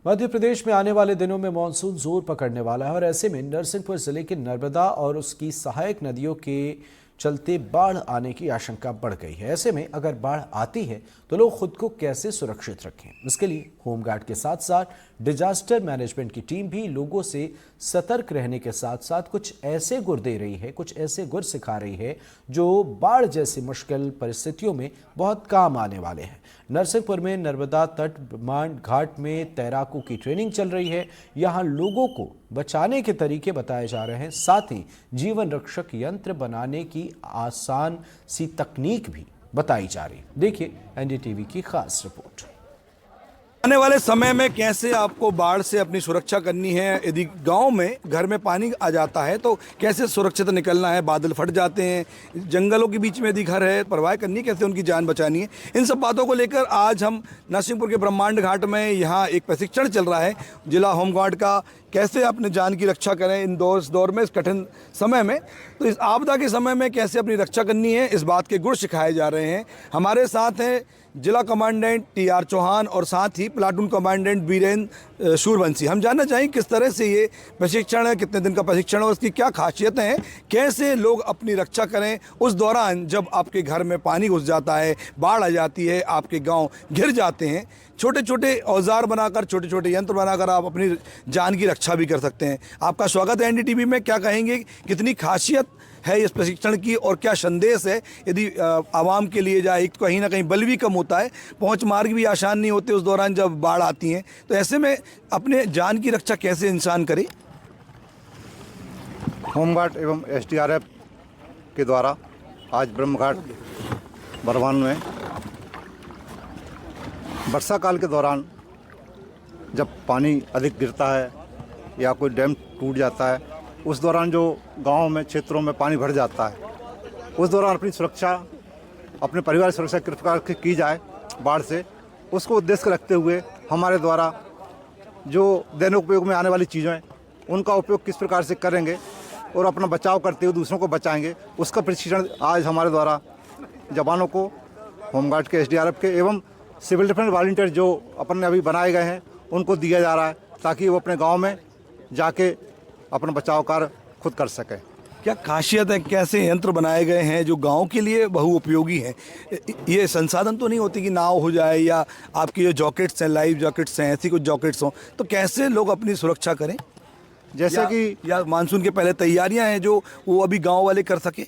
मध्य प्रदेश में आने वाले दिनों में मानसून जोर पकड़ने वाला है और ऐसे में नरसिंहपुर जिले के नर्मदा और उसकी सहायक नदियों के चलते बाढ़ आने की आशंका बढ़ गई है। ऐसे में अगर बाढ़ आती है तो लोग खुद को कैसे सुरक्षित रखें, इसके लिए होमगार्ड के साथ साथ डिजास्टर मैनेजमेंट की टीम भी लोगों से सतर्क रहने के साथ साथ कुछ ऐसे गुर दे रही है, कुछ ऐसे गुर सिखा रही है जो बाढ़ जैसी मुश्किल परिस्थितियों में बहुत काम आने वाले हैं। नरसिंहपुर में नर्मदा तट ब्रह्मांड घाट में तैराकों की ट्रेनिंग चल रही है। यहाँ लोगों को बचाने के तरीके बताए जा रहे हैं, साथ ही जीवन रक्षक यंत्र बनाने की आसान सी तकनीक भी बताई जा रही है। देखिए एनडीटीवी की खास रिपोर्ट। आने वाले समय में कैसे आपको बाढ़ से अपनी सुरक्षा करनी है, यदि गांव में घर में पानी आ जाता है तो कैसे सुरक्षित निकलना है, बादल फट जाते हैं, जंगलों के बीच में यदि घर है, परवाह करनी है, कैसे उनकी जान बचानी है, इन सब बातों को लेकर आज हम नरसिंहपुर के ब्रह्मांड घाट में यहाँ एक प्रशिक्षण चल रहा है जिला होमगार्ड का। कैसे अपने जान की रक्षा करें इन दौर में, इस कठिन समय में, तो इस आपदा के समय में कैसे अपनी रक्षा करनी है, इस बात के गुर सिखाए जा रहे हैं। हमारे साथ हैं जिला कमांडेंट टीआर चौहान और साथ ही प्लाटून कमांडेंट बीरेंद्र सूरवंशी। हम जानना चाहेंगे किस तरह से ये प्रशिक्षण है, कितने दिन का प्रशिक्षण है, उसकी क्या खासियतें हैं, कैसे लोग अपनी रक्षा करें उस दौरान जब आपके घर में पानी घुस जाता है, बाढ़ आ जाती है, आपके गांव घिर जाते हैं। छोटे छोटे औजार बनाकर, छोटे छोटे यंत्र बनाकर आप अपनी जान की रक्षा भी कर सकते हैं। आपका स्वागत है एनडीटीवी में। क्या कहेंगे, कितनी खासियत है इस प्रशिक्षण की और क्या संदेश है यदि आवाम के लिए जाए? एक तो कहीं ना कहीं बल भी कम होता है, पहुंच मार्ग भी आसान नहीं होते उस दौरान जब बाढ़ आती हैं, तो ऐसे में अपने जान की रक्षा कैसे इंसान करे? होमगार्ड एवं एसडीआरएफ के द्वारा आज ब्रह्मघाट बरवान में वर्षा काल के दौरान जब पानी अधिक गिरता है या कोई डैम टूट जाता है, उस दौरान जो गांव में, क्षेत्रों में पानी भर जाता है, उस दौरान अपनी सुरक्षा, अपने परिवार की सुरक्षा किस प्रकार की जाए बाढ़ से, उसको उद्देश्य रखते हुए हमारे द्वारा जो दैनिक उपयोग में आने वाली चीज़ें हैं उनका उपयोग किस प्रकार से करेंगे और अपना बचाव करते हुए दूसरों को बचाएंगे, उसका प्रशिक्षण आज हमारे द्वारा जवानों को, होमगार्ड के, एसडीआरएफ के एवं सिविल डिफेंस वॉलंटियर जो अपन अभी बनाए गए हैं उनको दिया जा रहा है, ताकि वो अपने गांव में जाके अपना बचाव कार्य खुद कर सकें। क्या खासियत है, कैसे यंत्र बनाए गए हैं जो गांव के लिए बहु उपयोगी हैं? ये संसाधन तो नहीं होती कि नाव हो जाए या आपकी जो जॉकेट्स हैं, लाइव जॉकेट्स हैं, ऐसी कुछ जॉकेट्स हों, तो कैसे लोग अपनी सुरक्षा करें? जैसा कि या मानसून के पहले तैयारियां हैं जो वो अभी गांव वाले कर सके?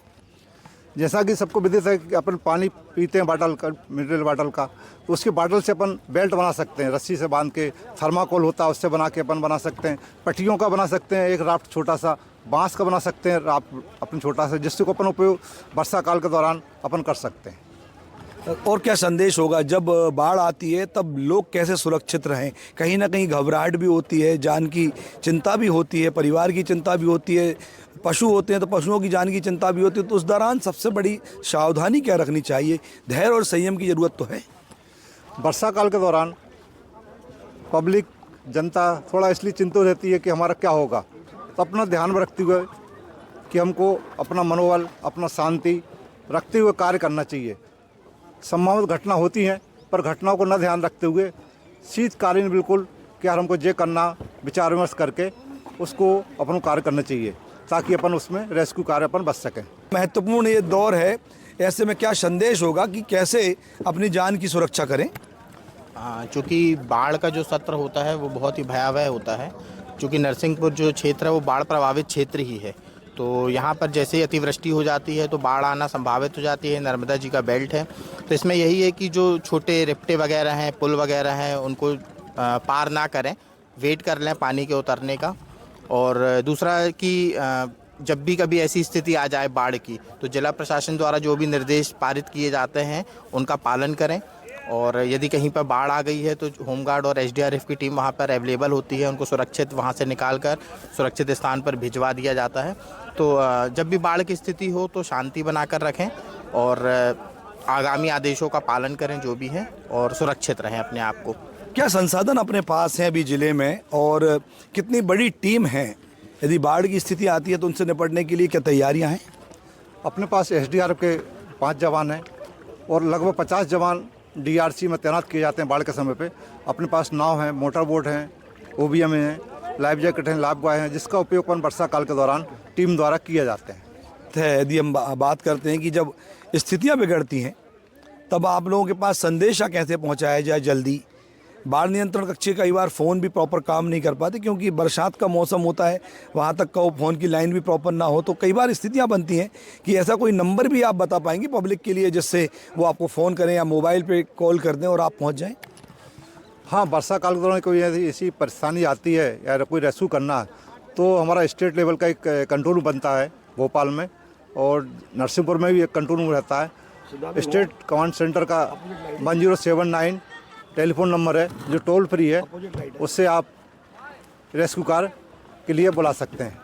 जैसा कि सबको विदित है कि अपन पानी पीते हैं बाटल का, मिनरल बाटल का, तो उसके बाटल से अपन बेल्ट बना सकते हैं, रस्सी से बांध के, थर्माकोल होता है उससे बना के अपन बना सकते हैं, पट्टियों का बना सकते हैं, एक राफ्ट छोटा सा बांस का बना सकते हैं राफ्ट अपन छोटा सा, जिससे को अपन उपयोग वर्षा काल के दौरान अपन कर सकते हैं। और क्या संदेश होगा जब बाढ़ आती है, तब लोग कैसे सुरक्षित रहें? कहीं ना कहीं घबराहट भी होती है, जान की चिंता भी होती है, परिवार की चिंता भी होती है, पशु होते हैं तो पशुओं की जान की चिंता भी होती है, तो उस दौरान सबसे बड़ी सावधानी क्या रखनी चाहिए? धैर्य और संयम की ज़रूरत तो है। वर्षा काल के दौरान पब्लिक, जनता थोड़ा इसलिए चिंतित रहती है कि हमारा क्या होगा, तो अपना ध्यान में रखते हुए कि हमको अपना मनोबल, अपना शांति रखते हुए कार्य करना चाहिए। संभावित घटना होती हैं, पर घटनाओं को न ध्यान रखते हुए शीतकालीन बिल्कुल कि यार हमको ये करना, विचार विमर्श करके उसको अपन कार्य करना चाहिए, ताकि अपन उसमें रेस्क्यू कार्य अपन बच सकें। महत्वपूर्ण ये दौर है, ऐसे में क्या संदेश होगा कि कैसे अपनी जान की सुरक्षा करें? चूँकि बाढ़ का जो सत्र होता है वो बहुत ही भयावह होता है। चूँकि नरसिंहपुर जो क्षेत्र है वो बाढ़ प्रभावित क्षेत्र ही है, तो यहाँ पर जैसे ही अतिवृष्टि हो जाती है तो बाढ़ आना संभावित हो जाती है। नर्मदा जी का बेल्ट है, तो इसमें यही है कि जो छोटे रिप्टे वगैरह हैं, पुल वगैरह हैं, उनको पार ना करें, वेट कर लें पानी के उतरने का। और दूसरा कि जब भी कभी ऐसी स्थिति आ जाए बाढ़ की, तो जिला प्रशासन द्वारा जो भी निर्देश पारित किए जाते हैं उनका पालन करें। और यदि कहीं पर बाढ़ आ गई है तो होमगार्ड और एसडीआरएफ की टीम वहाँ पर अवेलेबल होती है, उनको सुरक्षित वहाँ से निकालकर सुरक्षित स्थान पर भिजवा दिया जाता है। तो जब भी बाढ़ की स्थिति हो तो शांति बनाकर रखें और आगामी आदेशों का पालन करें जो भी है, और सुरक्षित रहें अपने आप को। क्या संसाधन अपने पास हैं अभी ज़िले में, और कितनी बड़ी टीम है? यदि बाढ़ की स्थिति आती है तो उनसे निपटने के लिए क्या तैयारियां हैं? अपने पास एसडीआरएफ के 5 जवान हैं और लगभग 50 जवान डीआरसी में तैनात किए जाते हैं बाढ़ के समय पे। अपने पास नाव हैं, मोटर बोट हैं, वो भी हमें हैं, लाइफ जैकेट हैं, लाइफ बॉय हैं, जिसका उपयोग अपन वर्षा काल के दौरान टीम द्वारा किया जाते हैं। यदि हम बात करते हैं कि जब स्थितियां बिगड़ती हैं तब आप लोगों के पास संदेशा कैसे पहुंचाया जाए जल्दी। बाढ़ नियंत्रण कक्ष कई बार फ़ोन भी प्रॉपर काम नहीं कर पाते क्योंकि बरसात का मौसम होता है, वहाँ तक का वो फ़ोन की लाइन भी प्रॉपर ना हो, तो कई बार स्थितियाँ बनती हैं कि ऐसा कोई नंबर भी आप बता पाएंगे पब्लिक के लिए जिससे वो आपको फ़ोन करें या मोबाइल पे कॉल कर दें और आप पहुँच जाएँ। हाँ, वर्षा काल के दौरान कोई ऐसी परेशानी आती है या कोई रेस्क्यू करना है तो हमारा स्टेट लेवल का एक कंट्रोल रूम बनता है भोपाल में, और नरसिंहपुर में भी एक कंट्रोल रूम रहता है। स्टेट कमांड सेंटर का 1079 टेलीफोन नंबर है जो टोल फ्री है, उससे आप रेस्क्यू कार्य के लिए बुला सकते हैं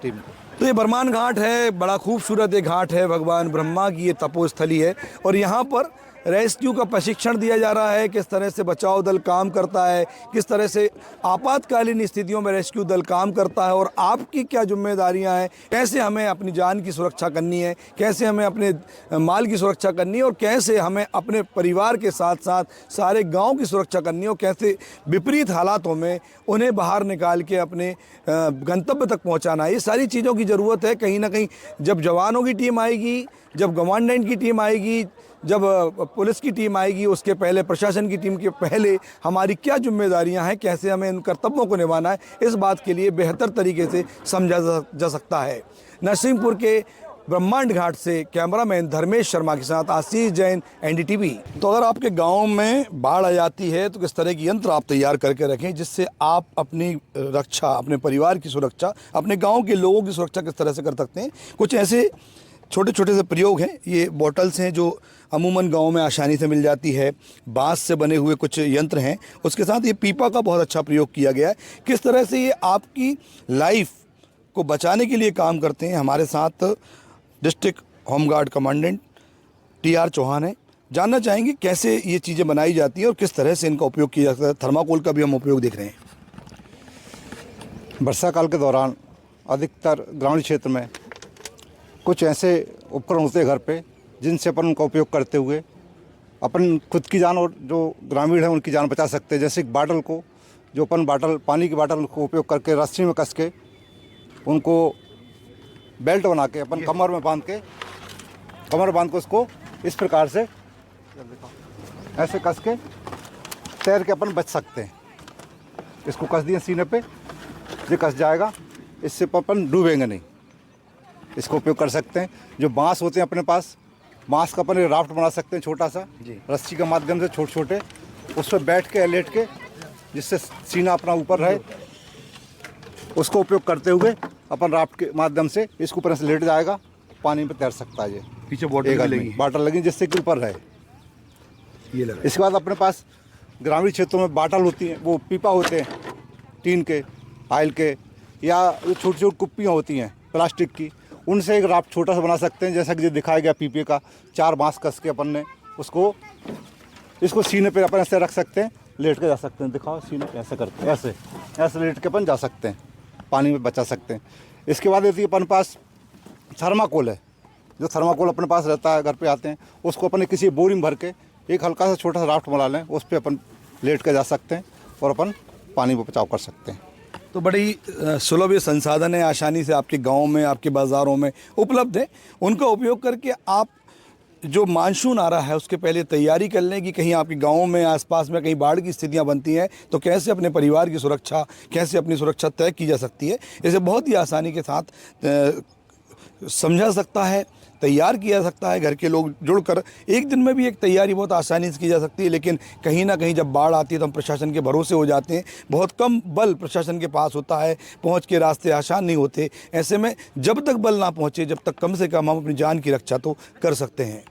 टीम को। तो ये बरमान घाट है, बड़ा खूबसूरत एक घाट है, भगवान ब्रह्मा की ये तपोस्थली है और यहाँ पर रेस्क्यू का प्रशिक्षण दिया जा रहा है, किस तरह से बचाव दल काम करता है, किस तरह से आपातकालीन स्थितियों में रेस्क्यू दल काम करता है और आपकी क्या जिम्मेदारियां हैं, कैसे हमें अपनी जान की सुरक्षा करनी है, कैसे हमें अपने माल की सुरक्षा करनी है और कैसे हमें अपने परिवार के साथ साथ सारे गांव की सुरक्षा करनी है और कैसे विपरीत हालातों में उन्हें बाहर निकाल के अपने गंतव्य तक पहुँचाना है। ये सारी चीज़ों की ज़रूरत है। कहीं ना कहीं जब जवानों की टीम आएगी, जब कमांडेंट की टीम आएगी, जब पुलिस की टीम आएगी, उसके पहले प्रशासन की टीम के पहले हमारी क्या जिम्मेदारियां हैं, कैसे हमें इन कर्तव्यों को निभाना है, इस बात के लिए बेहतर तरीके से समझा जा सकता है। नरसिंहपुर के ब्रह्मांड घाट से कैमरामैन धर्मेश शर्मा के साथ आशीष जैन, NDTV। तो अगर आपके गांव में बाढ़ आ जाती है तो किस तरह के यंत्र आप तैयार करके रखें जिससे आप अपनी रक्षा, अपने परिवार की सुरक्षा, अपने गाँव के लोगों की सुरक्षा किस तरह से कर सकते हैं। कुछ ऐसे छोटे छोटे से प्रयोग हैं। ये बॉटल्स हैं जो अमूमन गांव में आसानी से मिल जाती है, बांस से बने हुए कुछ यंत्र हैं, उसके साथ ये पीपा का बहुत अच्छा प्रयोग किया गया है। किस तरह से ये आपकी लाइफ को बचाने के लिए काम करते हैं। हमारे साथ district home guard commandant TR Chauhan है, जानना चाहेंगे कैसे ये चीज़ें बनाई जाती हैं और किस तरह से इनका उपयोग किया जाता है। थर्माकोल का भी हम उपयोग देख रहे हैं। वर्षा काल के दौरान अधिकतर ग्रामीण क्षेत्र में कुछ ऐसे उपकरण होते हैं घर पे जिनसे अपन उनका उपयोग करते हुए अपन खुद की जान और जो ग्रामीण है उनकी जान बचा सकते हैं। जैसे बाटल को, जो अपन बाटल, पानी की बाटल को उपयोग करके रस्सी में कस के उनको बेल्ट बना के अपन कमर में बांध के उसको इस प्रकार से ऐसे कस के तैर के अपन बच सकते हैं। इसको कस दिए सीने पे, ये कस जाएगा, इससे अपन डूबेंगे नहीं। इसको उपयोग कर सकते हैं। जो बांस होते हैं अपने पास, बांस का अपन राफ्ट बना सकते हैं छोटा सा, रस्सी के माध्यम से छोटे छोटे, उस पर बैठ के लेट के जिससे सीना अपना ऊपर रहे, उसको उपयोग करते हुए अपन राफ्ट के माध्यम से इसको ऊपर से लेट जाएगा, पानी में तैर सकता है। ये पीछे बॉटल लगी जिससे कि ऊपर रहे। ये लगा। इसके बाद अपने पास ग्रामीण क्षेत्रों में बाटल होती हैं, वो पीपा होते हैं, टीन के, आयल के, या छोटी छोटी कुप्पियाँ होती हैं प्लास्टिक की, उनसे एक राफ्ट छोटा सा बना सकते हैं। जैसा कि जो दिखाया गया पीपे का, 4 बांस कस के अपन ने इसको सीने पे अपन ऐसे रख सकते हैं, लेट के जा सकते हैं। दिखाओ सीने पे ऐसे करके, ऐसे लेट के अपन जा सकते हैं, पानी में बचा सकते हैं। इसके बाद यदि अपन पास थर्माकोल है, जो थर्माकोल अपने पास रहता है, घर पे आते हैं, उसको अपन किसी बोरी में भर के एक हल्का सा छोटा सा राफ्ट बना लें, उस पर अपन लेट के जा सकते हैं और अपन पानी में बचाव कर सकते हैं। तो बड़ी सुलभ ये संसाधन है, आसानी से आपके गांव में, आपके बाज़ारों में उपलब्ध है। उनका उपयोग करके आप जो मानसून आ रहा है उसके पहले तैयारी कर लें कि कहीं आपके गाँव में, आसपास में कहीं बाढ़ की स्थितियां बनती हैं तो कैसे अपने परिवार की सुरक्षा, कैसे अपनी सुरक्षा तय की जा सकती है। इसे बहुत ही आसानी के साथ समझा सकता है, तैयार किया जा सकता है। घर के लोग जुड़कर एक दिन में भी एक तैयारी बहुत आसानी से की जा सकती है। लेकिन कहीं ना कहीं जब बाढ़ आती है तो हम प्रशासन के भरोसे हो जाते हैं। बहुत कम बल प्रशासन के पास होता है, पहुंच के रास्ते आसान नहीं होते। ऐसे में जब तक बल ना पहुंचे, जब तक कम से कम हम अपनी जान की रक्षा तो कर सकते हैं।